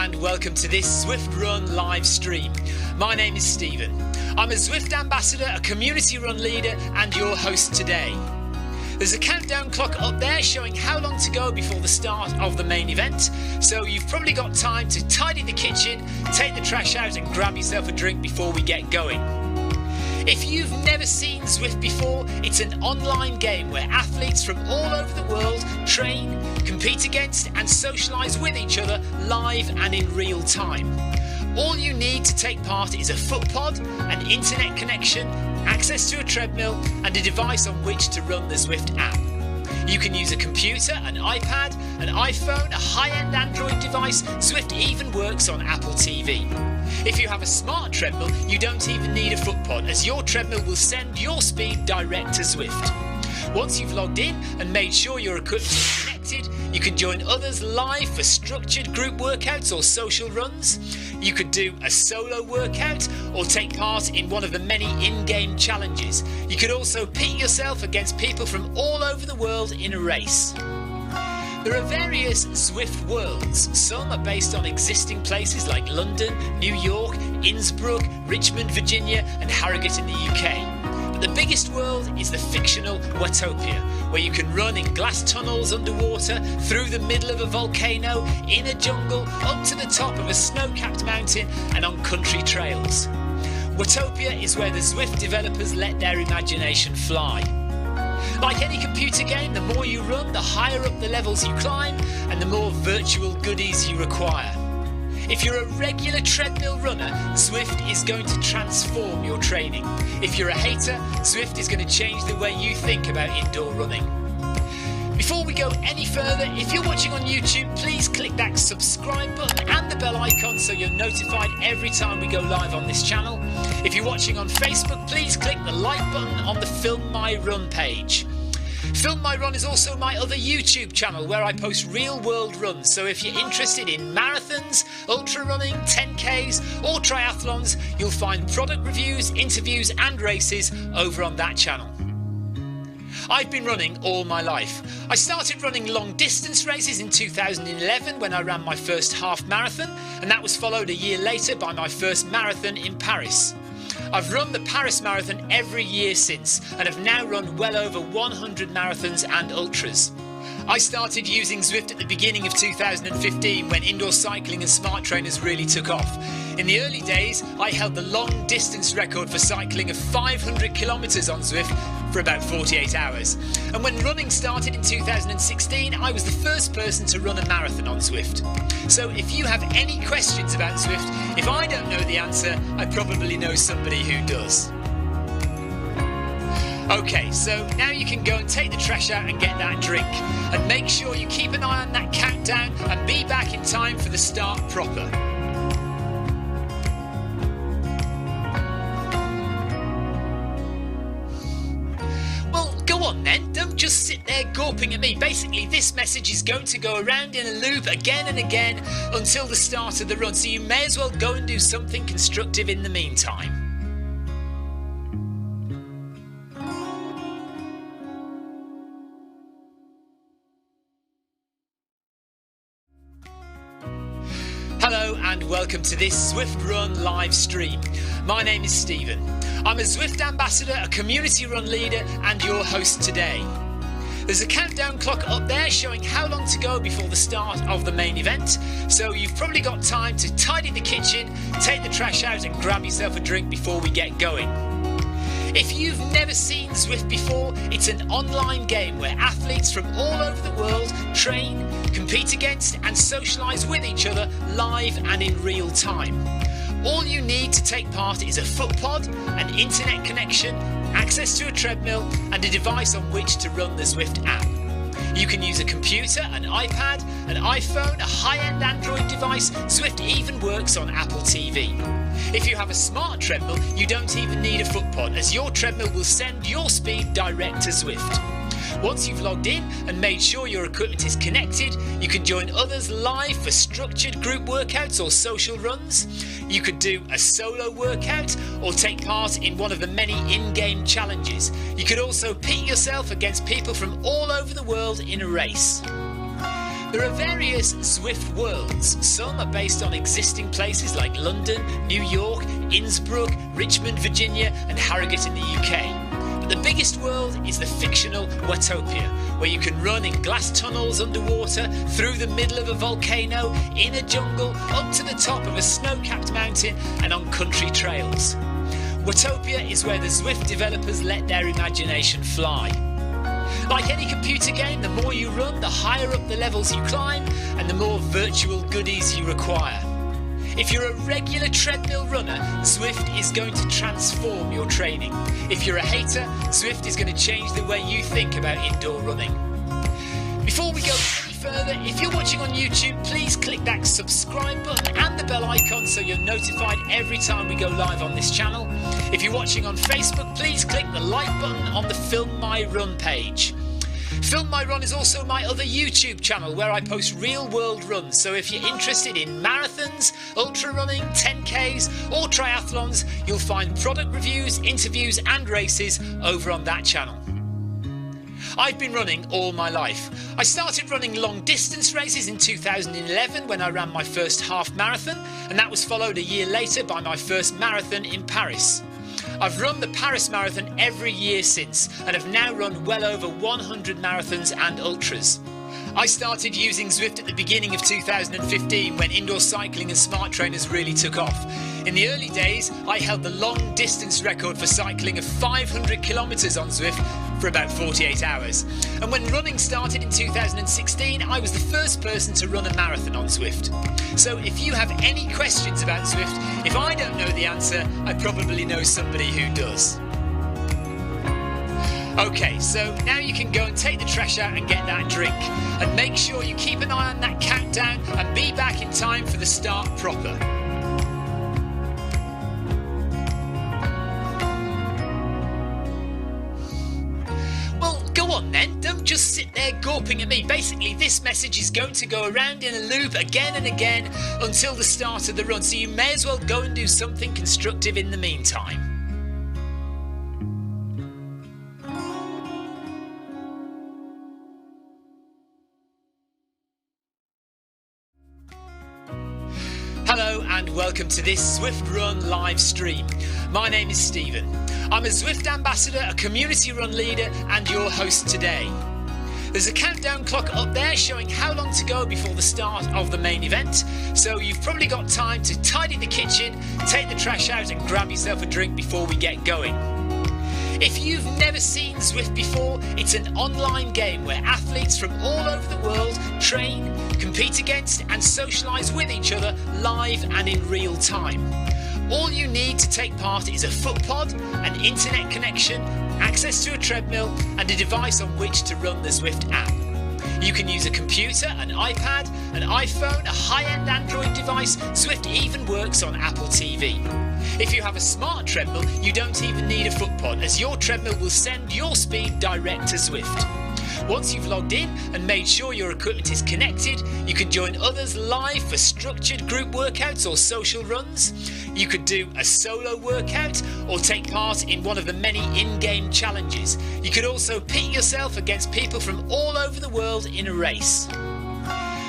and welcome to this Zwift Run live stream. My name is Stephen. I'm a Zwift ambassador, a community run leader and your host today. There's a countdown clock up there showing how long to go before the start of the main event, so you've probably got time to tidy the kitchen, take the trash out and grab yourself a drink before we get going. If you've never seen Zwift before, it's an online game where athletes from all over the world train, compete against and socialise with each other live and in real time. All you need to take part is a foot pod, an internet connection, access to a treadmill and a device on which to run the Zwift app. You can use a computer, an iPad, an iPhone, a high-end Android device. Zwift even works on Apple TV. If you have a smart treadmill, you don't even need a foot pod, as your treadmill will send your speed direct to Zwift. Once you've logged in and made sure your equipment is connected, you can join others live for structured group workouts or social runs. You could do a solo workout or take part in one of the many in-game challenges. You could also pit yourself against people from all over the world in a race. There are various Zwift worlds. Some are based on existing places like London, New York, Innsbruck, Richmond, Virginia and Harrogate in the UK. But the biggest world is the fictional Watopia, where you can run in glass tunnels underwater, through the middle of a volcano, in a jungle, up to the top of a snow-capped mountain and on country trails. Watopia is where the Zwift developers let their imagination fly. Like any computer game, the more you run, the higher up the levels you climb and the more virtual goodies you require. If you're a regular treadmill runner, Zwift is going to transform your training. If you're a hater, Zwift is going to change the way you think about indoor running. Before we go any further, if you're watching on YouTube, please click that subscribe button and the bell icon so you're notified every time we go live on this channel. If you're watching on Facebook, please click the like button on the Film My Run page. Film My Run is also my other YouTube channel where I post real world runs, so if you're interested in marathons, ultra running, 10Ks or triathlons, you'll find product reviews, interviews and races over on that channel. I've been running all my life. I started running long distance races in 2011 when I ran my first half marathon, and that was followed a year later by my first marathon in Paris. I've run the Paris Marathon every year since and have now run well over 100 marathons and ultras. I started using Zwift at the beginning of 2015 when indoor cycling and smart trainers really took off. In the early days, I held the long distance record for cycling of 500 kilometres on Zwift for about 48 hours. And when running started in 2016, I was the first person to run a marathon on Zwift. So if you have any questions about Zwift, if I don't know the answer, I probably know somebody who does. Okay, so now you can go and take the trash out and get that drink. And make sure you keep an eye on that countdown and be back in time for the start proper. Well, go on then, don't just sit there gawping at me. Basically, this message is going to go around in a loop again and again until the start of the run, so you may as well go and do something constructive in the meantime. Hello and welcome to this Zwift Run live stream. My name is Stephen. I'm a Zwift ambassador, a community run leader and your host today. There's a countdown clock up there showing how long to go before the start of the main event, so you've probably got time to tidy the kitchen, take the trash out and grab yourself a drink before we get going. If you've never seen Zwift before, it's an online game where athletes from all over the world train, compete against and socialise with each other live and in real time. All you need to take part is a foot pod, an internet connection, access to a treadmill and a device on which to run the Zwift app. You can use a computer, an iPad, an iPhone, a high-end Android device. Zwift even works on Apple TV. If you have a smart treadmill, you don't even need a foot pod, as your treadmill will send your speed direct to Zwift. Once you've logged in and made sure your equipment is connected, you can join others live for structured group workouts or social runs. You could do a solo workout or take part in one of the many in-game challenges. You could also pit yourself against people from all over the world in a race. There are various Zwift worlds. Some are based on existing places like London, New York, Innsbruck, Richmond, Virginia and Harrogate in the UK. But the biggest world is the fictional Watopia, where you can run in glass tunnels underwater, through the middle of a volcano, in a jungle, up to the top of a snow-capped mountain and on country trails. Watopia is where the Zwift developers let their imagination fly. Like any computer game, the more you run, the higher up the levels you climb and the more virtual goodies you require. If you're a regular treadmill runner, Zwift is going to transform your training. If you're a hater, Zwift is going to change the way you think about indoor running. Before we go any further, if you're watching on YouTube, please click that subscribe button and the bell icon so you're notified every time we go live on this channel. If you're watching on Facebook, please click the like button on the Film My Run page. Film My Run is also my other YouTube channel where I post real world runs, so if you're interested in marathons, ultra running, 10Ks or triathlons, you'll find product reviews, interviews and races over on that channel. I've been running all my life. I started running long distance races in 2011 when I ran my first half marathon, and that was followed a year later by my first marathon in Paris. I've run the Paris Marathon every year since and have now run well over 100 marathons and ultras. I started using Zwift at the beginning of 2015 when indoor cycling and smart trainers really took off. In the early days, I held the long distance record for cycling of 500 kilometres on Zwift for about 48 hours. And when running started in 2016, I was the first person to run a marathon on Zwift. So if you have any questions about Zwift, if I don't know the answer, I probably know somebody who does. Okay, so now you can go and take the trash out and get that drink. And make sure you keep an eye on that countdown and be back in time for the start proper. Well, go on then, don't just sit there gawping at me. Basically, this message is going to go around in a loop again and again until the start of the run, so you may as well go and do something constructive in the meantime. Hello and welcome to this Zwift Run live stream. My name is Stephen. I'm a Zwift ambassador, a community run leader and your host today. There's a countdown clock up there showing how long to go before the start of the main event, so you've probably got time to tidy the kitchen, take the trash out and grab yourself a drink before we get going. If you've never seen Zwift before, it's an online game where athletes from all over the world train, compete against and socialise with each other live and in real time. All you need to take part is a foot pod, an internet connection, access to a treadmill and a device on which to run the Zwift app. You can use a computer, an iPad, an iPhone, a high-end Android device. Zwift even works on Apple TV. If you have a smart treadmill, you don't even need a foot pod, as your treadmill will send your speed direct to Zwift. Once you've logged in and made sure your equipment is connected, you can join others live for structured group workouts or social runs. You could do a solo workout or take part in one of the many in-game challenges. You could also pit yourself against people from all over the world in a race.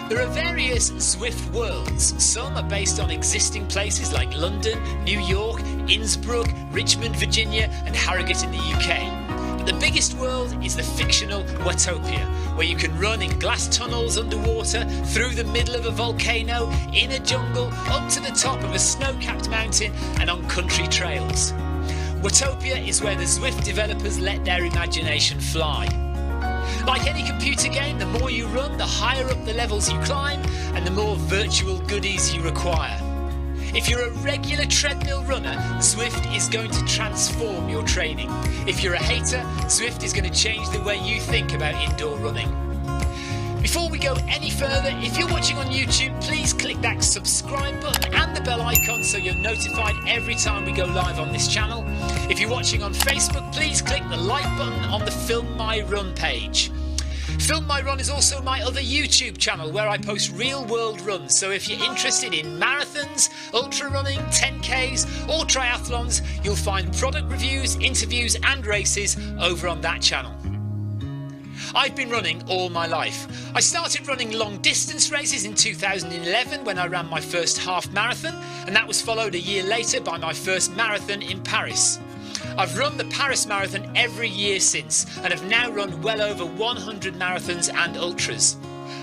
There are various Zwift worlds. Some are based on existing places like London, New York, Innsbruck, Richmond, Virginia and Harrogate in the UK. But the biggest world is the fictional Watopia, where you can run in glass tunnels underwater, through the middle of a volcano, in a jungle, up to the top of a snow-capped mountain and on country trails. Watopia is where the Zwift developers let their imagination fly. Like any computer game, the more you run, the higher up the levels you climb and the more virtual goodies you require. If you're a regular treadmill runner, Zwift is going to transform your training. If you're a hater, Zwift is going to change the way you think about indoor running. Before we go any further, if you're watching on YouTube, please click that subscribe button and the bell icon so you're notified every time we go live on this channel. If you're watching on Facebook, please click the like button on the Film My Run page. Film My Run is also my other YouTube channel where I post real world runs, so if you're interested in marathons, ultra running, 10Ks or triathlons, you'll find product reviews, interviews and races over on that channel. I've been running all my life. I started running long distance races in 2011 when I ran my first half marathon, and that was followed a year later by my first marathon in Paris. I've run the Paris Marathon every year since and have now run well over 100 marathons and ultras.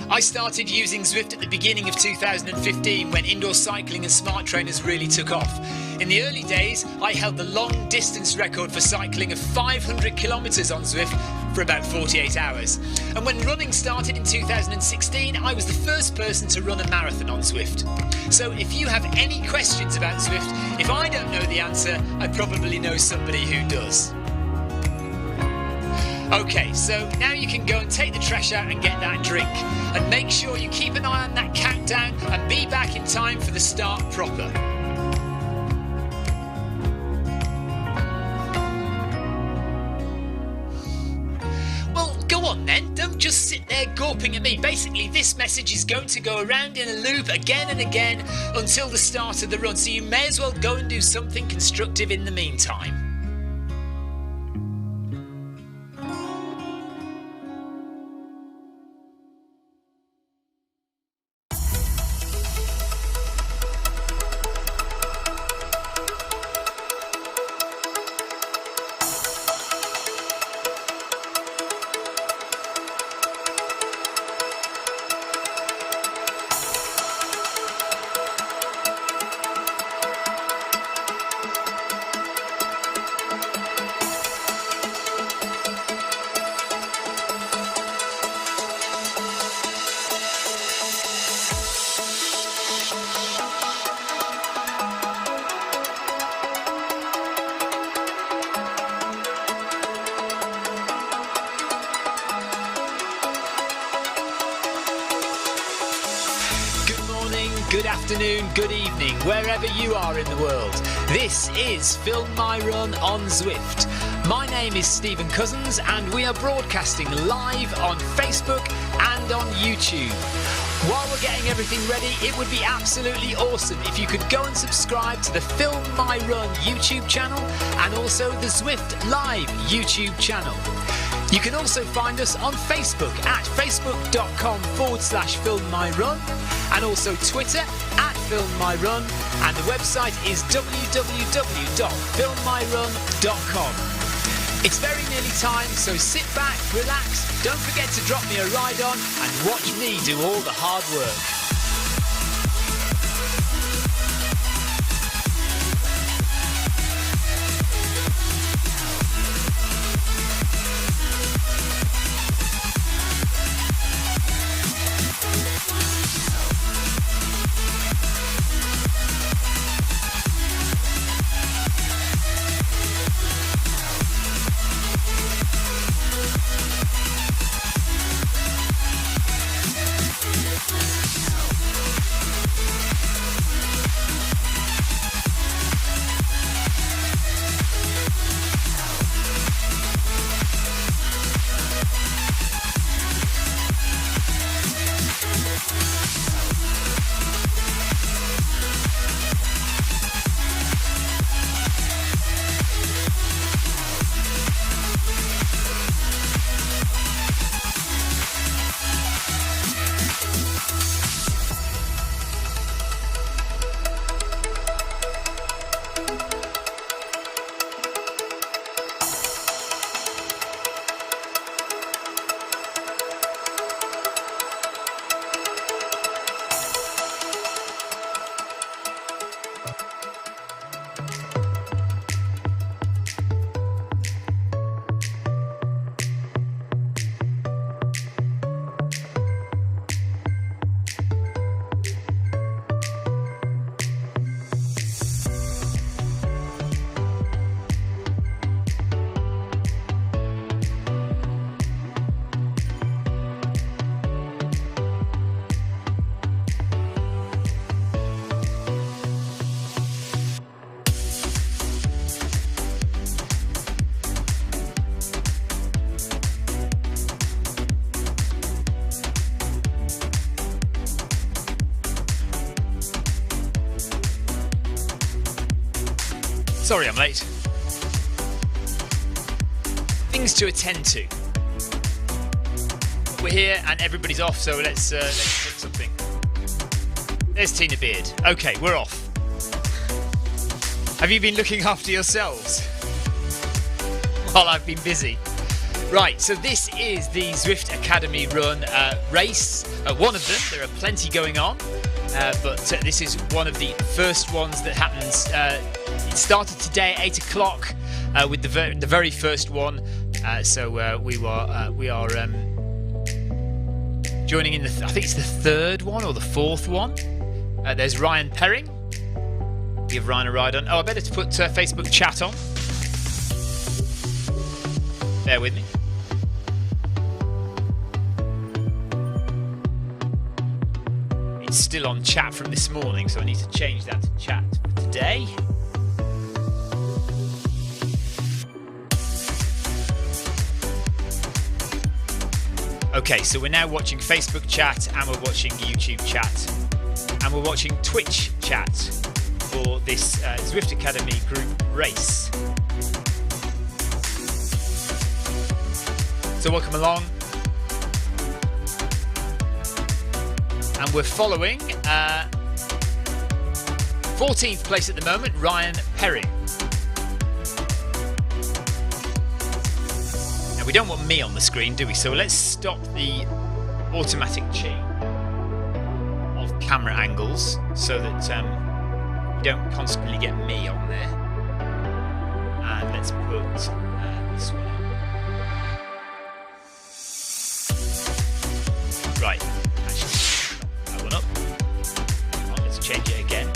I started using Zwift at the beginning of 2015 when indoor cycling and smart trainers really took off. In the early days, I held the long distance record for cycling of 500 kilometres on Zwift for about 48 hours. And when running started in 2016, I was the first person to run a marathon on Zwift. So if you have any questions about Zwift, if I don't know the answer, I probably know somebody who does. Okay, so now you can go and take the trash out and get that drink. And make sure you keep an eye on that countdown and be back in time for the start proper. Well, go on then, don't just sit there gawping at me. Basically, this message is going to go around in a loop again and again until the start of the run, so you may as well go and do something constructive in the meantime. Good afternoon, good evening, wherever you are in the world. This is Film My Run on Zwift. My name is Stephen Cousins and we are broadcasting live on Facebook and on YouTube. While we're getting everything ready, it would be absolutely awesome if you could go and subscribe to the Film My Run YouTube channel and also the Zwift Live YouTube channel. You can also find us on Facebook at facebook.com/filmmyrun and also Twitter at filmmyrun, and the website is www.filmmyrun.com. It's very nearly time, so sit back, relax, don't forget to drop me a ride on and watch me do all the hard work. Sorry I'm late. Things to attend to. we're here and everybody's off, so let's pick something. There's Tina Beard. Okay, we're off. Have you been looking after yourselves while I've been busy? Right, so this is the Zwift Academy Run race. One of them. There are plenty going on, but this is one of the first ones that happens. It started today at 8 o'clock with the very first one. So we are joining in I think it's the third one or the fourth one. There's Ryan Perring. Give Ryan a ride on. Oh, I better put Facebook chat on. Bear with me. It's still on chat from this morning, so I need to change that to chat for today. Okay, so we're now watching Facebook chat, and we're watching YouTube chat, and we're watching Twitch chat for this Zwift Academy group race. So welcome along. And we're following 14th place at the moment, Ryan Perring. Now we don't want me on the screen, do we? So let's stop the automatic change of camera angles so that we don't constantly get me on there. And let's put this one on. Right. Up. Oh, let's change it again.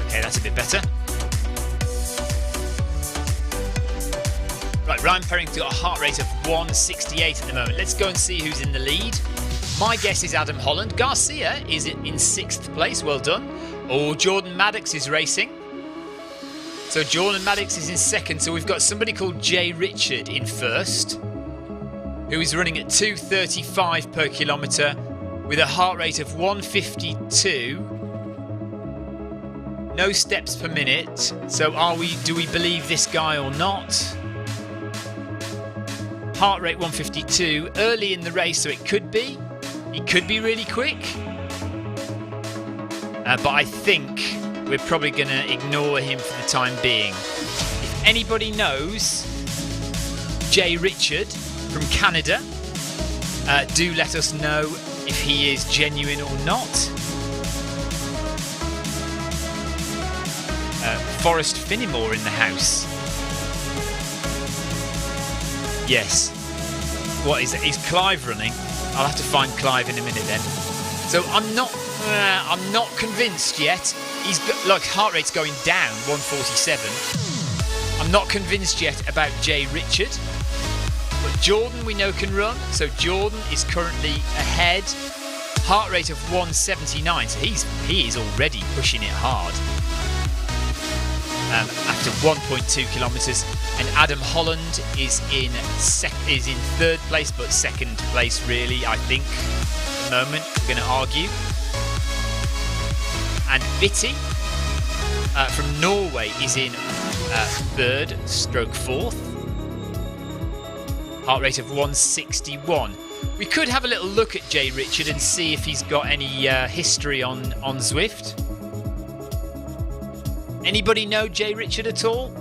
Okay, that's a bit better. Right, Ryan Perring's got a heart rate of 168 at the moment. Let's go and see who's in the lead. My guess is Adam Holland. Garcia is in 6th place. Well done. Oh, Jordan Maddox is racing. So Jordan Maddox is in 2nd. So we've got somebody called Jay Richard in 1st, who is running at 2:35 per kilometre with a heart rate of 152. No steps per minute. So do we believe this guy or not? Heart rate 152. Early in the race, so it could be. He could be really quick, but I think we're probably going to ignore him for the time being. If anybody knows Jay Richard from Canada, do let us know if he is genuine or not. Forrest Finnemore in the house. Yes. What is it? Is Clive running? I'll have to find Clive in a minute then. So I'm not convinced yet. He's got, like, heart rate's going down, 147. I'm not convinced yet about Jay Richard. But Jordan we know can run. So Jordan is currently ahead. Heart rate of 179. So he is already pushing it hard. After 1.2 kilometres, and Adam Holland is in 3rd place, but 2nd place really, I think, at the moment. We're going to argue. And Bitty from Norway is in 3rd, stroke 4th. Heart rate of 161. We could have a little look at Jay Richard and see if he's got any history on Zwift. Anybody know Jay Richard at all?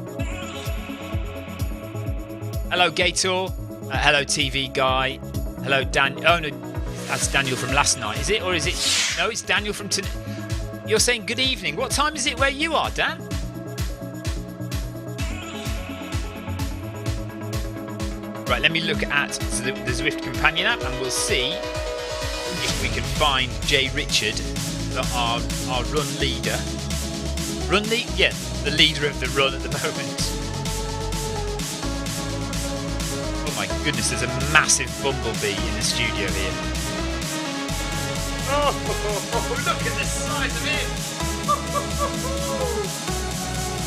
Hello, Gator. Hello, TV guy. Hello, Dan. Oh no, that's Daniel from last night, is it? Or is it? No, it's Daniel from tonight. You're saying good evening. What time is it where you are, Dan? Right, let me look at the Zwift Companion app, and we'll see if we can find Jay Richard, our run leader. Yeah, the leader of the run at the moment. Oh my goodness, there's a massive bumblebee in the studio here. Oh, look at the size of him!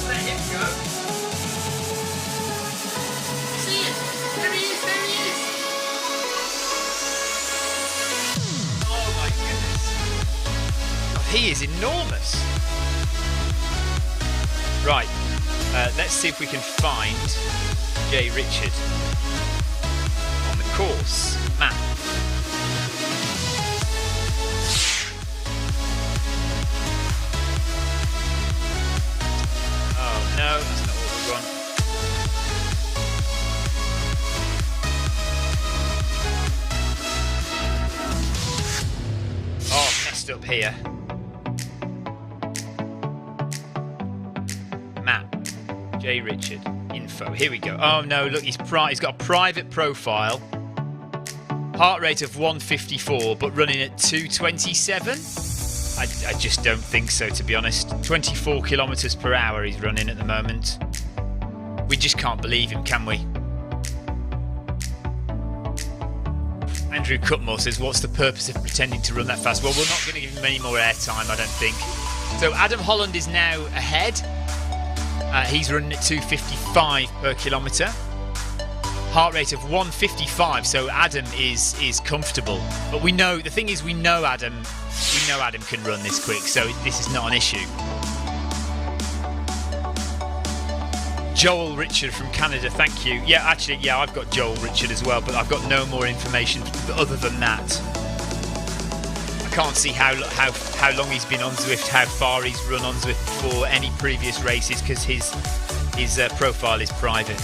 Let him go. See it? There he is, there he is! he is enormous. Right, let's see if we can find Jay Richard on the course map. Oh no, that's not what we want. Oh, messed up here. Map. Jay Richard. Info. Here we go. Oh no, look, he's got a private profile. Heart rate of 154, but running at 227? I just don't think so, to be honest. 24 kilometers per hour he's running at the moment. We just can't believe him, can we? Andrew Cutmore says, what's the purpose of pretending to run that fast? Well, we're not going to give him any more airtime, I don't think. So Adam Holland is now ahead. He's running at 255 per kilometre. Heart rate of 155, so Adam is comfortable. But we know, the thing is, we know Adam can run this quick, so this is not an issue. Joel Richard from Canada, thank you. Yeah, actually, yeah, I've got Joel Richard as well, but I've got no more information other than that. I can't see how long he's been on Zwift, how far he's run on Zwift for any previous races, because his profile is private.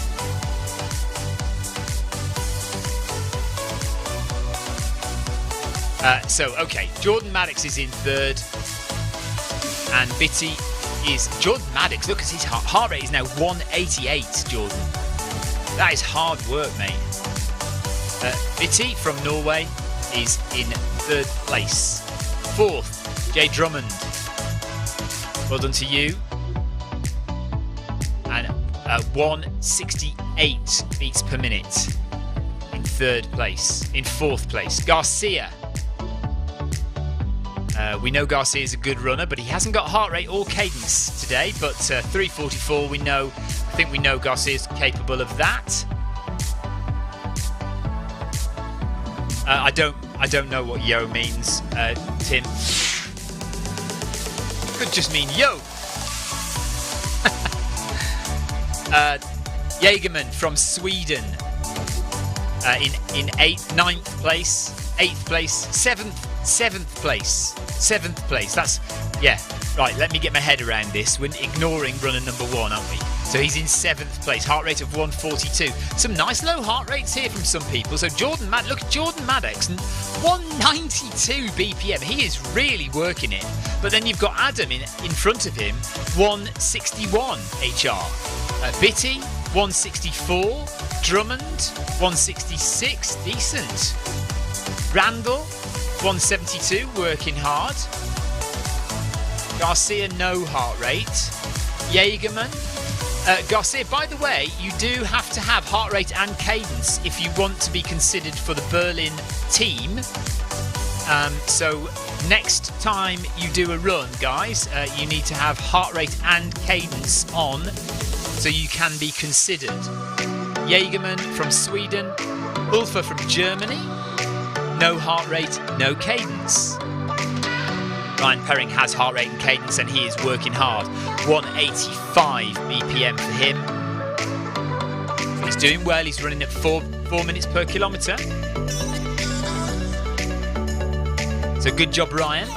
Okay, Jordan Maddox is in third, and Bitty is Jordan Maddox. Look at his heart rate is now 188. Jordan, that is hard work, mate. Bitty from Norway is in third place. Fourth, Jay Drummond. Well done to you. And 168 beats per minute in third place. In fourth place, Garcia. We know Garcia is a good runner, but he hasn't got heart rate or cadence today. But 344, I think we know Garcia's capable of that. I don't know what yo means, Tim. It could just mean yo. Jägerman from Sweden in 9th place, 8th place, 7th place. That's, yeah, right, let me get my head around this. We're ignoring runner number 1, aren't we? So he's in 7th place, heart rate of 142. Some nice low heart rates here from some people. So look at Jordan Maddox, 192 BPM. He is really working it. But then you've got Adam in front of him, 161 HR. Bitty, 164. Drummond, 166. Decent. Randall, 172, working hard. Garcia, no heart rate. Jägerman. Garcia, by the way, you do have to have heart rate and cadence if you want to be considered for the Berlin team. So next time you do a run, guys, you need to have heart rate and cadence on so you can be considered. Jägerman from Sweden. Ulfa from Germany. No heart rate, no cadence. Ryan Perring has heart rate and cadence, and he is working hard. 185 BPM for him. He's doing well. He's running at 4 minutes per kilometre. So good job, Ryan.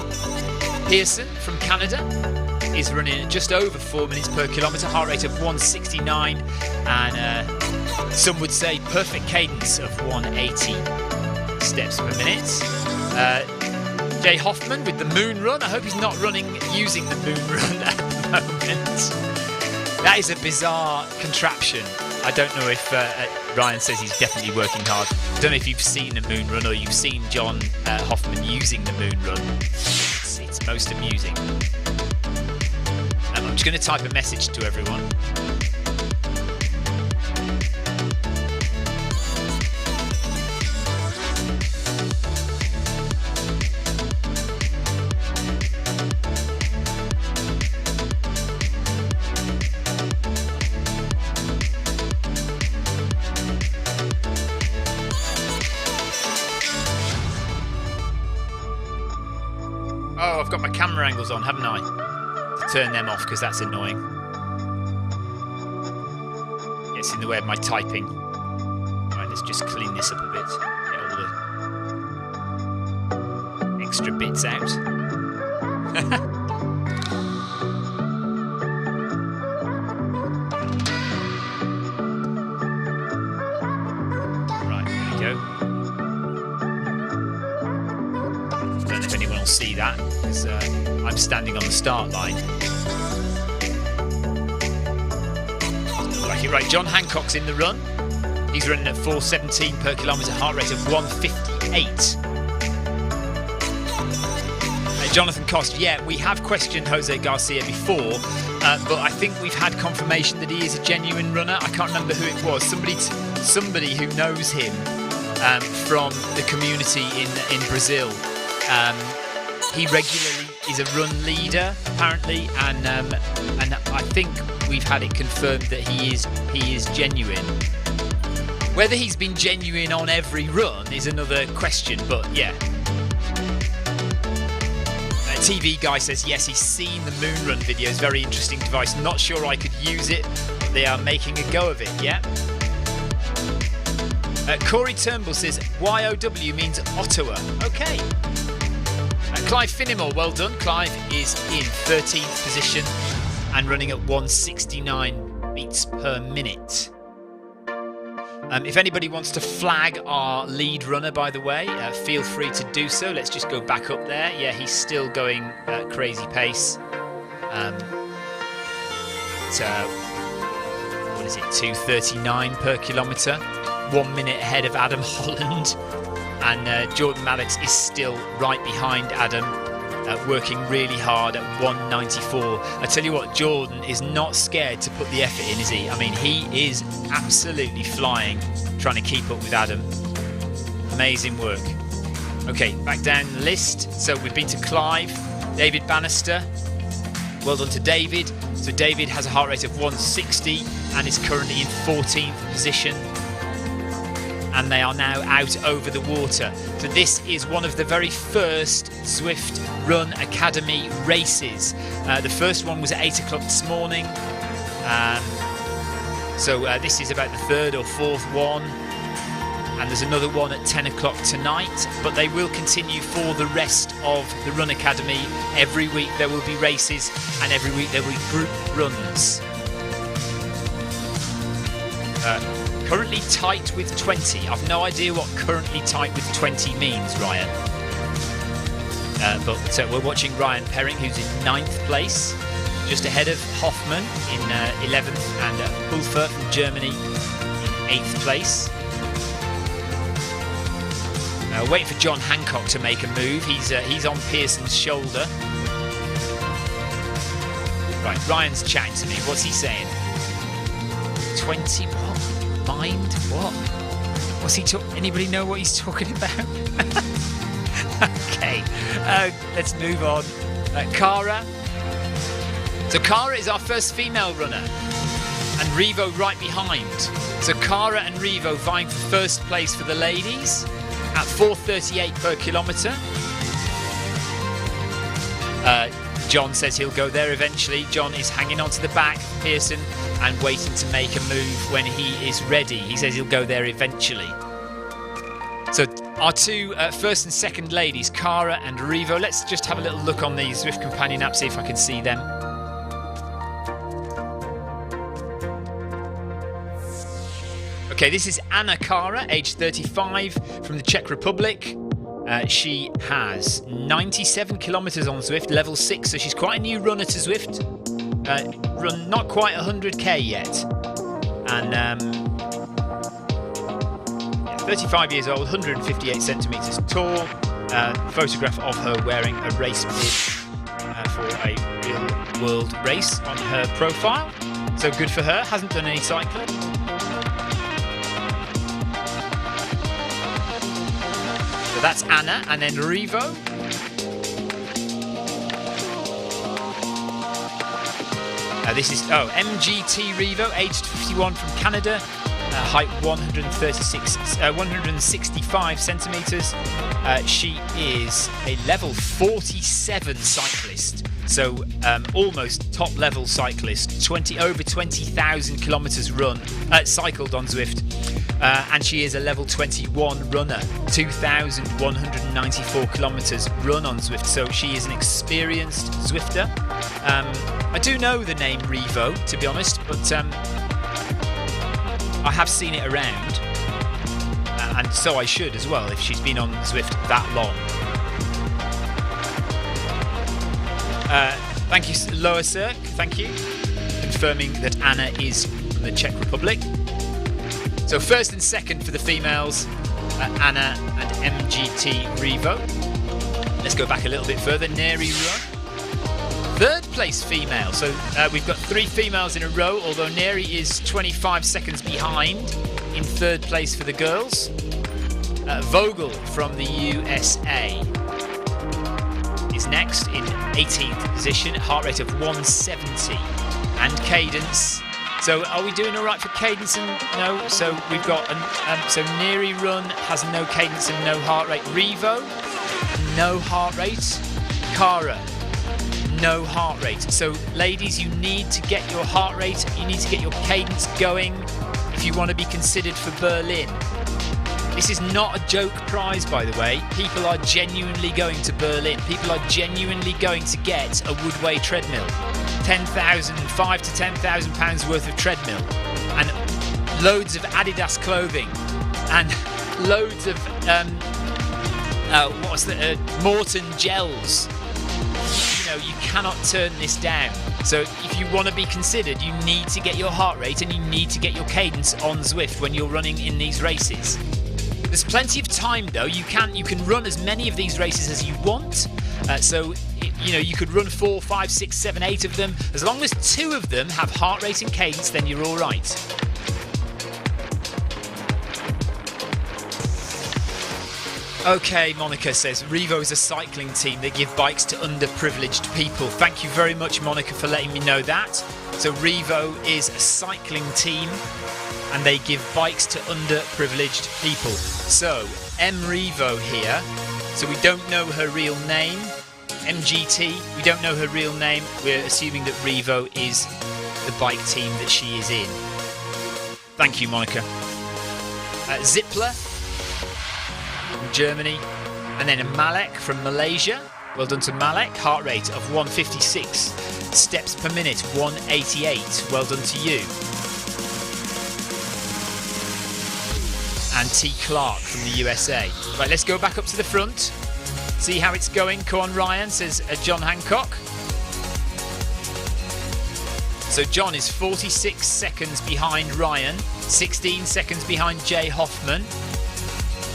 Pearson from Canada is running at just over 4 minutes per kilometre. Heart rate of 169, and some would say perfect cadence of 180 steps per minute. Jay Hoffman with the moon run. I hope he's not running using the moon run at the moment. That is a bizarre contraption. I don't know if Ryan says he's definitely working hard. I don't know if you've seen a moon run or you've seen John Hoffman using the moon run. It's most amusing. I'm just going to type a message to everyone. Oh, I've got my camera angles on, haven't I? To turn them off because that's annoying. It's in the way of my typing. Right, let's just clean this up a bit. Get all the extra bits out. Right, there we go. Don't know if anyone will see that because I'm standing on the start line. Right, John Hancock's in the run. He's running at 4:17 per kilometre, heart rate of 1:58. Jonathan Cost, yeah, we have questioned Jose Garcia before, but I think we've had confirmation that he is a genuine runner. I can't remember who it was. Somebody who knows him from the community in Brazil. He regularly is a run leader, apparently, and I think we've had it confirmed that he is genuine. Whether he's been genuine on every run is another question, but yeah. TV guy says yes, he's seen the Moon Run videos. Very interesting device. Not sure I could use it, but they are making a go of it. Yeah. Corey Turnbull says YOW means Ottawa. Okay. Clive Finnemore, well done. Clive is in 13th position and running at 169 beats per minute. If anybody wants to flag our lead runner, by the way, feel free to do so. Let's just go back up there. Yeah, he's still going at crazy pace. What is it, 2:39 per kilometre. 1 minute ahead of Adam Holland. And Jordan Maddox is still right behind Adam, working really hard at 1:94. I tell you what, Jordan is not scared to put the effort in, is he? I mean, he is absolutely flying, trying to keep up with Adam. Amazing work. Okay, back down the list. So we've been to Clive, David Bannister. Well done to David. So David has a heart rate of 160 and is currently in 14th position. And they are now out over the water. So this is one of the very first Zwift Run Academy races. The first one was at 8 o'clock this morning. So this is about the third or fourth one. And there's another one at 10 o'clock tonight. But they will continue for the rest of the Run Academy. Every week there will be races and every week there will be group runs. Currently tight with 20. I've no idea what currently tight with 20 means, Ryan. But we're watching Ryan Perring, who's in 9th place, just ahead of Hoffman in 11th, and Pulfer from Germany in 8th place. Waiting for John Hancock to make a move. He's on Pearson's shoulder. Right, Ryan's chatting to me. What's he saying? 20 what? Mind? What? What's he talking? Anybody know what he's talking about? Okay, let's move on. Cara. So Cara is our first female runner, and Revo right behind. So Cara and Revo vying for first place for the ladies at 4:38 per kilometre. John says he'll go there eventually. John is hanging on to the back of Pearson and waiting to make a move when he is ready. He says he'll go there eventually. So our two first and second ladies, Cara and Revo. Let's just have a little look on the Zwift Companion app, see if I can see them. Okay, this is Anna Cara, age 35, from the Czech Republic. She has 97 kilometres on Zwift, level 6, so she's quite a new runner to Zwift. Run not quite 100k yet. And 35 years old, 158 centimetres tall. Photograph of her wearing a race bib for a real world race on her profile. So good for her, hasn't done any cycling. So that's Anna, and then Revo. This is MGT Revo, aged 51 from Canada. height 165 centimeters. She is a level 47 cyclist, so almost top level cyclist. Over 20,000 kilometers cycled on Zwift, and she is a level 21 runner. 2,194 kilometers run on Zwift, so she is an experienced Zwifter. I do know the name Revo, to be honest, but I have seen it around, and so I should as well if she's been on Zwift that long. Thank you, Loa Cirque, thank you, confirming that Anna is from the Czech Republic. So first and second for the females, Anna and MGT Revo. Let's go back a little bit further, Neri Run. Third place female, so we've got 3 females in a row, although Neri is 25 seconds behind in third place for the girls. Vogel from the USA is next in 18th position, heart rate of 170, and cadence. So are we doing all right for cadence? And no, so we've got so Neri Run has no cadence and no heart rate. Revo, no heart rate. Cara, no heart rate. So ladies, you need to get your heart rate, you need to get your cadence going if you want to be considered for Berlin. This is not a joke prize, by the way. People are genuinely going to Berlin. People are genuinely going to get a Woodway treadmill. 5 to 10,000 pounds worth of treadmill, and loads of Adidas clothing, and loads of Morton gels. You know, you cannot turn this down. So if you want to be considered, you need to get your heart rate and you need to get your cadence on Zwift when you're running in these races. There's plenty of time though. You can run as many of these races as you want. You could run 4, 5, 6, 7, 8 of them. As long as 2 of them have heart rate and cadence, then you're all right. Okay, Monica says, Revo is a cycling team. They give bikes to underprivileged people. Thank you very much, Monica, for letting me know that. So Revo is a cycling team, and they give bikes to underprivileged people. So, M Revo here. So we don't know her real name. MGT, we don't know her real name. We're assuming that Revo is the bike team that she is in. Thank you, Monica. Zippler from Germany, and then a Malek from Malaysia. Well done to Malek. Heart rate of 156, steps per minute 188. Well done to you. And T. Clark from the USA. Right, let's go back up to the front. See how it's going. Go on, Ryan, says John Hancock. So John is 46 seconds behind Ryan, 16 seconds behind Jay Hoffman.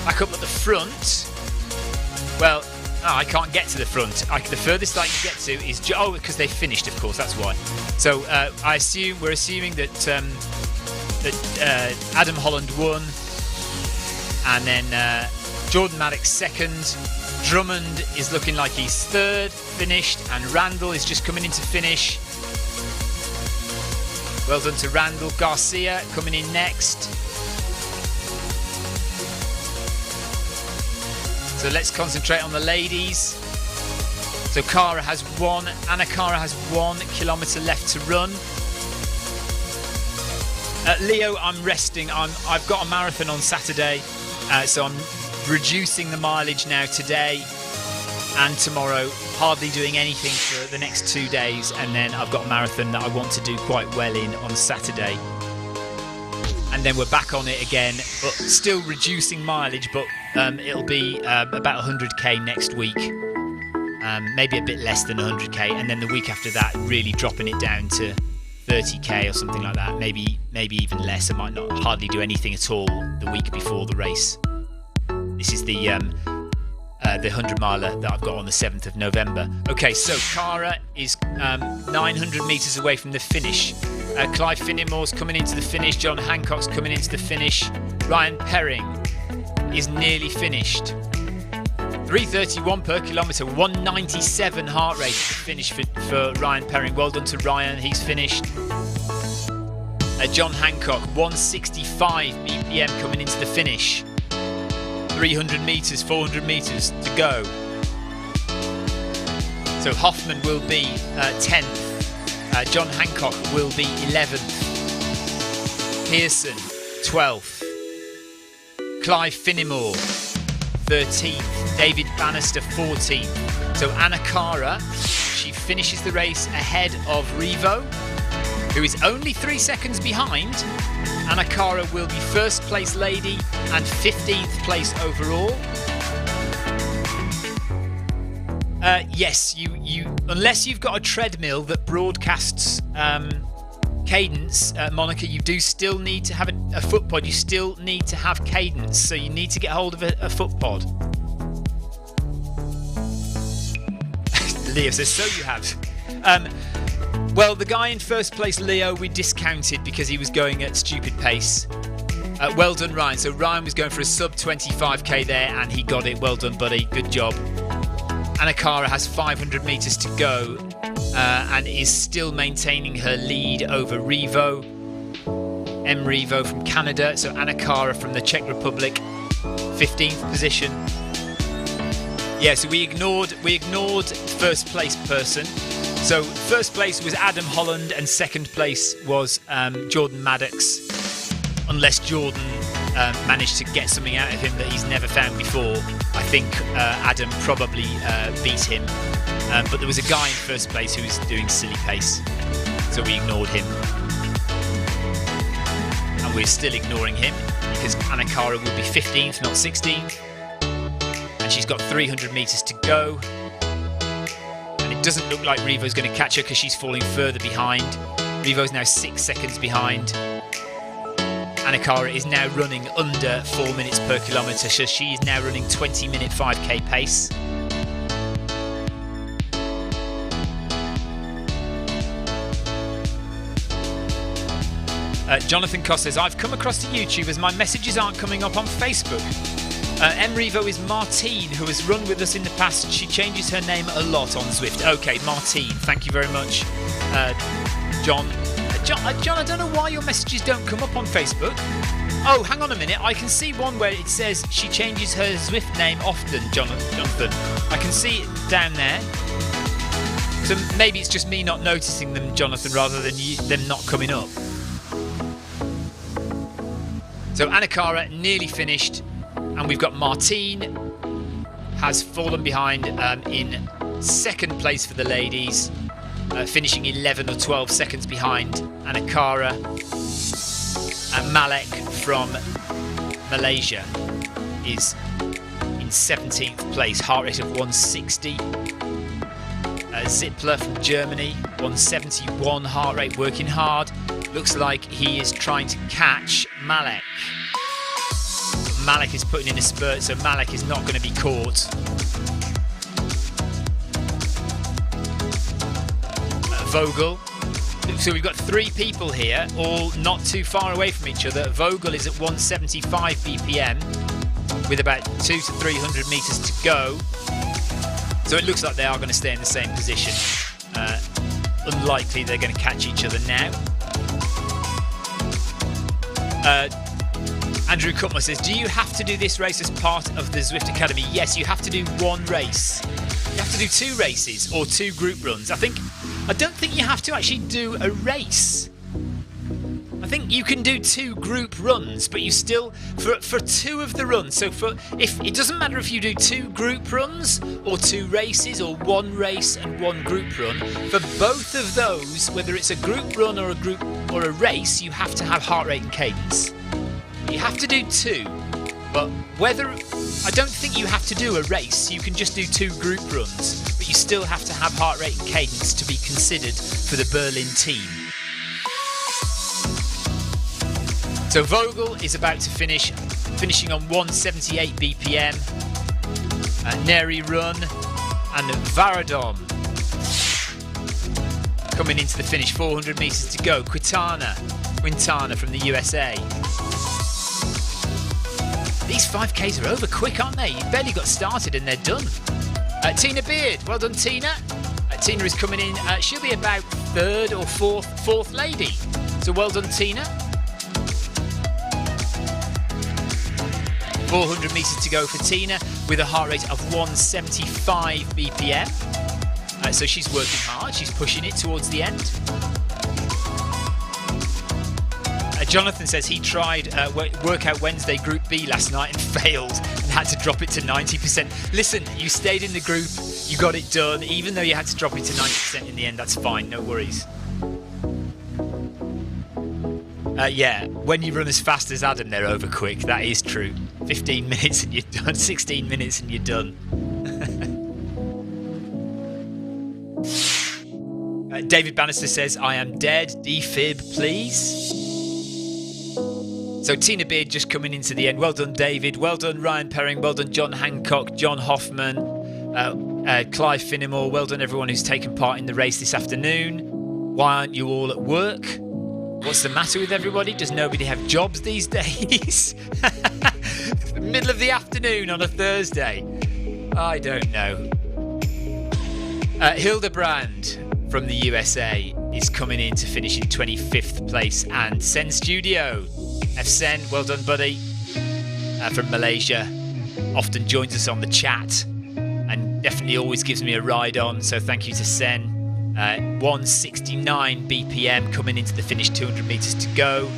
Back up at the front. Well, I can't get to the front. The furthest I can get to is because they finished, of course. That's why. So we're assuming that Adam Holland won, and then Jordan Maddox second. Drummond is looking like he's third, finished, and Randall is just coming in to finish. Well done to Randall. Garcia coming in next. So let's concentrate on the ladies. So Anna Cara has 1 kilometre left to run. Leo, I'm resting. I've got a marathon on Saturday, so I'm reducing the mileage now today and tomorrow, hardly doing anything for the next 2 days, and then I've got a marathon that I want to do quite well in on Saturday, and then we're back on it again, but still reducing mileage, but it'll be about 100k next week, maybe a bit less than 100k, and then the week after that really dropping it down to 30k or something like that, maybe even less. I might not hardly do anything at all the week before the race. This is the 100 miler that I've got on the 7th of November. Okay, so Cara is 900 metres away from the finish. Clive Finnimore's coming into the finish. John Hancock's coming into the finish. Ryan Perring is nearly finished. 3:31 per kilometre, 197 heart rate finish for Ryan Perring. Well done to Ryan, he's finished. John Hancock, 165 BPM coming into the finish. 300 metres, 400 metres to go. So Hoffman will be 10th. John Hancock will be 11th. Pearson, 12th. Clive Finnimore, 13th. David Bannister, 14th. So Anna Cara, she finishes the race ahead of Revo, who is only 3 seconds behind. Anna Cara will be first place lady and 15th place overall. Yes, you unless you've got a treadmill that broadcasts cadence, Monica, you do still need to have a foot pod. You still need to have cadence, so you need to get hold of a foot pod. Leo says, so you have. Well, the guy in first place, Leo, we discounted because he was going at stupid pace. Well done, Ryan. So Ryan was going for a sub 25k there, and he got it. Well done, buddy. Good job. Anna Cara has 500 metres to go and is still maintaining her lead over Revo. M. Revo from Canada. So Anna Cara from the Czech Republic, 15th position. Yeah, so we ignored first place person. So first place was Adam Holland and second place was Jordan Maddox. Unless Jordan managed to get something out of him that he's never found before. I think Adam probably beat him. But there was a guy in first place who was doing silly pace. So we ignored him. And we're still ignoring him because Anna Cara will be 15th, not 16th. And she's got 300 metres to go. And it doesn't look like Revo's going to catch her because she's falling further behind. Revo's now 6 seconds behind. Anna Cara is now running under 4 minutes per kilometre, so she is now running 20-minute 5k pace. Jonathan Cost says, I've come across to YouTube as my messages aren't coming up on Facebook. M. Revo is Martine, who has run with us in the past. She changes her name a lot on Zwift. Okay, Martine, thank you very much, John. John, I don't know why your messages don't come up on Facebook. Oh, hang on a minute. I can see one where it says she changes her Zwift name often, Jonathan. I can see it down there. So maybe it's just me not noticing them, Jonathan, rather than them not coming up. So Anna Cara nearly finished, and we've got Martine has fallen behind in second place for the ladies. Finishing 11 or 12 seconds behind Anna Cara. And Malek from Malaysia is in 17th place, heart rate of 160. Zippler from Germany, 171 heart rate, working hard. Looks like he is trying to catch Malek. But Malek is putting in a spurt, so Malek is not going to be caught. Vogel. So we've got three people here, all not too far away from each other. Vogel is at 175 BPM with about 200 to 300 metres to go. So it looks like they are going to stay in the same position. Unlikely they're going to catch each other now. Andrew Cutler says, do you have to do this race as part of the Zwift Academy? Yes, you have to do one race. You have to do 2 races or 2 group runs. I don't think you have to actually do a race. I think you can do 2 group runs, but you still, for 2 of the runs, so if it doesn't matter if you do 2 group runs or 2 races or 1 race and 1 group run, for both of those, whether it's a group run or a race, you have to have heart rate and cadence. You have to do 2, but I don't think you have to do a race. You can just do 2 group runs, but you still have to have heart rate and cadence to be considered for the Berlin team. So Vogel is about to finishing on 178 BPM. Neri Run and Varadon coming into the finish, 400 metres to go. Quintana from the USA. These 5Ks are over quick, aren't they? You barely got started and they're done. Tina Beard, well done, Tina. Tina is coming in. She'll be about 3rd or 4th lady. So well done, Tina. 400 metres to go for Tina with a heart rate of 175 BPM. So she's working hard, she's pushing it towards the end. Jonathan says he tried Workout Wednesday Group B last night and failed and had to drop it to 90%. Listen, you stayed in the group, you got it done, even though you had to drop it to 90% in the end, that's fine, no worries. Yeah, when you run as fast as Adam, they're over quick, that is true. 15 minutes and you're done, 16 minutes and you're done. David Bannister says, I am dead, defib please. So Tina Beard just coming into the end. Well done, David. Well done, Ryan Perring. Well done, John Hancock, John Hoffman, Clive Finnemore. Well done, everyone who's taken part in the race this afternoon. Why aren't you all at work? What's the matter with everybody? Does nobody have jobs these days? Middle of the afternoon on a Thursday. I don't know. Hildebrand from the USA is coming in to finish in 25th place. And Sen Studio. F. Sen, well done, buddy. From Malaysia. Often joins us on the chat. And definitely always gives me a ride on. So thank you to Sen. 169 BPM coming into the finish, 200 metres to go.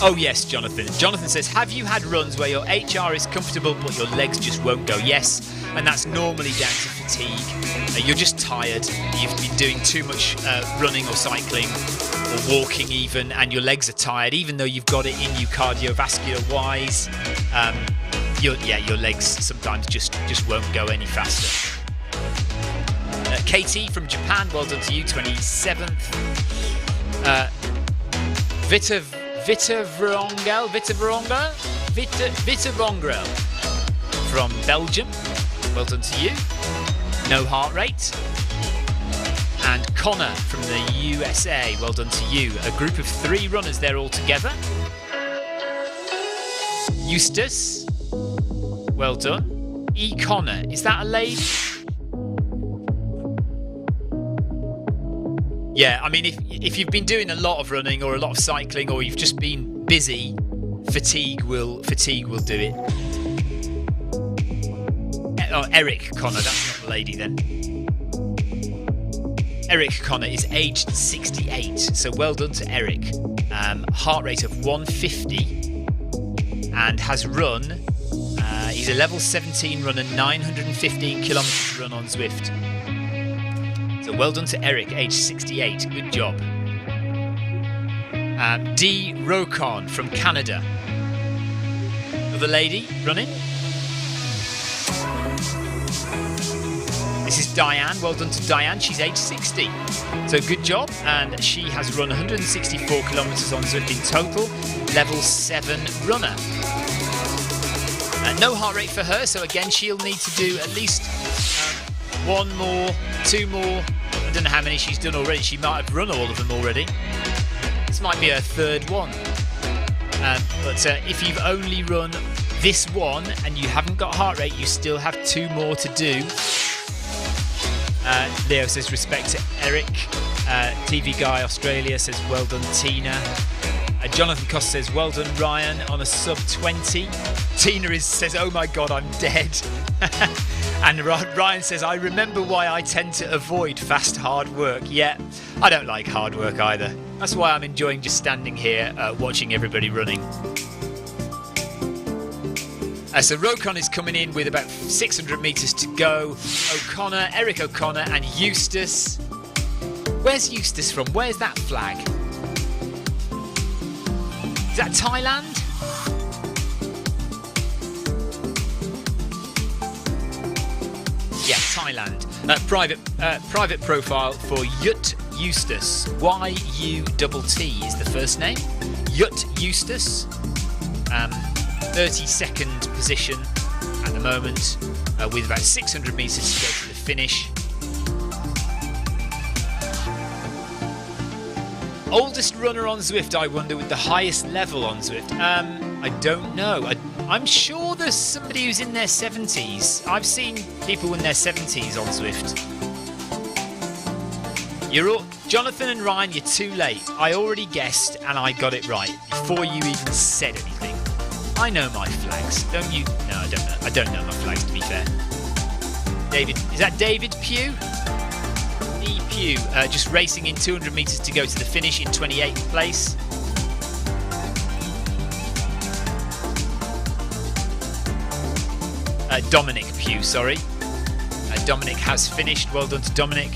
Oh yes, Jonathan. Jonathan says, have you had runs where your HR is comfortable but your legs just won't go? Yes, and that's normally down to fatigue. You're just tired. You've been doing too much running or cycling or walking even, and your legs are tired, even though you've got it in you cardiovascular-wise. Your legs sometimes just won't go any faster. Katie from Japan, well done to you, 27th. Vita Vongrel from Belgium, well done to you. No heart rate. And Connor from the USA, well done to you. A group of 3 runners there all together. Eustace, well done. E. Connor, is that a lady? Yeah, I mean, if you've been doing a lot of running or a lot of cycling, or you've just been busy, fatigue will do it. Oh, Eric Connor, that's not a lady then. Eric Connor is aged 68, so well done to Eric. Heart rate of 150 and has run. He's a level 17 runner, 915 kilometres run on Zwift. So well done to Eric, age 68. Good job. D. Rokon from Canada. Another lady running. This is Diane. Well done to Diane. She's age 60. So good job. And she has run 164 kilometres on Zwift in total. Level 7 runner. No heart rate for her. So again, she'll need to do at least 1 more, 2 more. I don't know how many she's done already. She might have run all of them already. This might be her 3rd one. But if you've only run this one and you haven't got heart rate, you still have 2 more to do. Leo says respect to Eric. TV Guy Australia says well done Tina. Jonathan Costa says well done Ryan on a sub 20. Tina says oh my god I'm dead. And Ryan says I remember why I tend to avoid fast hard work. Yeah, I don't like hard work either. That's why I'm enjoying just standing here watching everybody running. So Rokon is coming in with about 600 metres to go. O'Connor, Eric O'Connor and Eustace. Where's Eustace from? Where's that flag? Is that Thailand? Yeah, Thailand. Private profile for Yut Eustace. Y-U-T-T is the first name. Yut Eustace. 32nd position at the moment, with about 600 metres to go to the finish. Oldest runner on Zwift, I wonder, with the highest level on Zwift. I don't know. I'm sure there's somebody who's in their 70s. I've seen people in their 70s on Zwift. Jonathan and Ryan, you're too late. I already guessed and I got it right before you even said anything. I know my flags, don't you? No, I don't know. I don't know my flags, to be fair. David, is that David Pugh? E. Pugh, just racing in 200 metres to go to the finish in 28th place. Dominic Pugh, sorry. Dominic has finished. Well done to Dominic.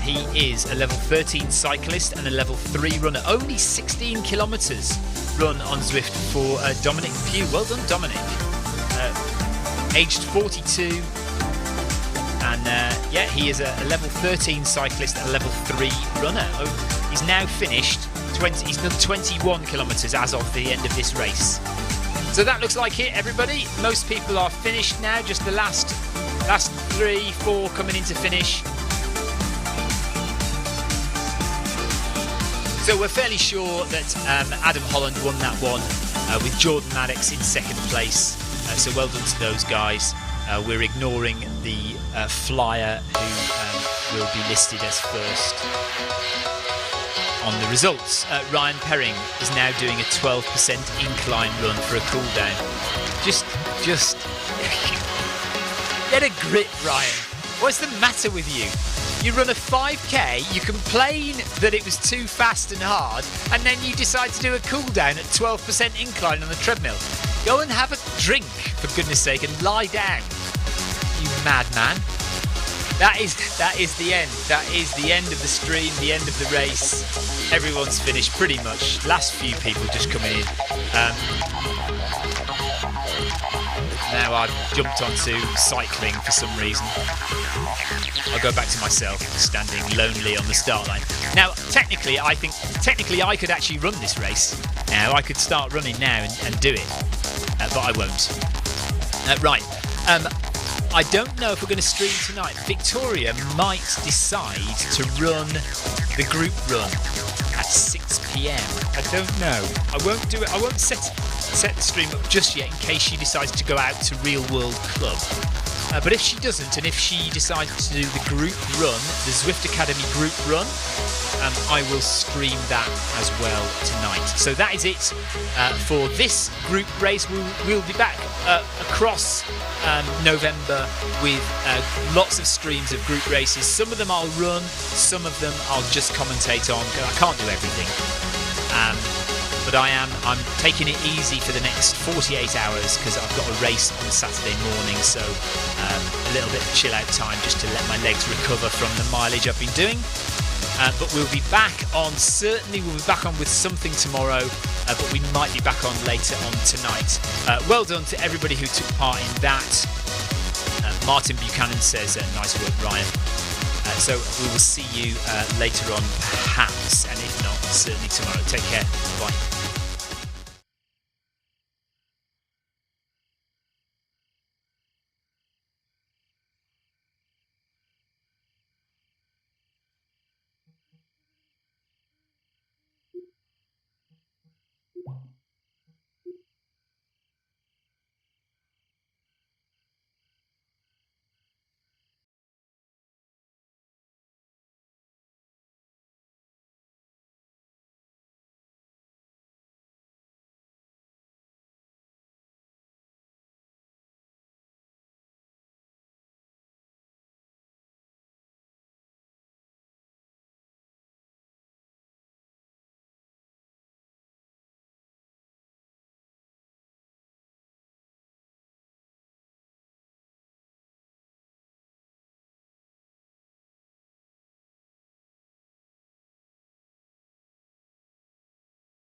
He is a level 13 cyclist and a level 3 runner. Only 16 kilometres run on Zwift for Dominic Pugh. Well done, Dominic. Aged 42. And yeah, he is a level 13 cyclist and a level 3 runner. Oh, he's now finished. He's done 21 kilometres as of the end of this race. So that looks like it, everybody. Most people are finished now. Just the last 3-4 coming in to finish. So we're fairly sure that Adam Holland won that one with Jordan Maddox in second place. So well done to those guys. We're ignoring the flyer who will be listed as first on the results. Ryan Perring is now doing a 12% incline run for a cool down. Just get a grip, Ryan. What's the matter with you? You run a 5k, you complain that it was too fast and hard, and then you decide to do a cool down at 12% incline on the treadmill. Go and have a drink, for goodness sake, and lie down, you madman. That is the end. That is the end of the stream, the end of the race. Everyone's finished pretty much. Last few people just coming in. Now I've jumped onto cycling for some reason. I'll go back to myself standing lonely on the start line. Now, technically I I could actually run this race. Now I could start running now and do it, but I won't. Right. I don't know if we're going to stream tonight. Victoria might decide to run the group run at 6 p.m. I don't know. I won't do it. I won't set the stream up just yet in case she decides to go out to Real World Club. But if she doesn't, and if she decides to do the group run, the Zwift Academy group run, I will stream that as well tonight. So that is it for this group race. We'll be back across November with lots of streams of group races. Some of them I'll run, some of them I'll just commentate on. I can't do everything. But I'm taking it easy for the next 48 hours because I've got a race on Saturday morning, so a little bit of chill out time just to let my legs recover from the mileage I've been doing. But we'll be back on, certainly we'll be back on with something tomorrow, but we might be back on later on tonight. Well done to everybody who took part in that. Martin Buchanan says, nice work, Ryan. So we will see you later on, perhaps, and if not, certainly tomorrow. Take care. Bye.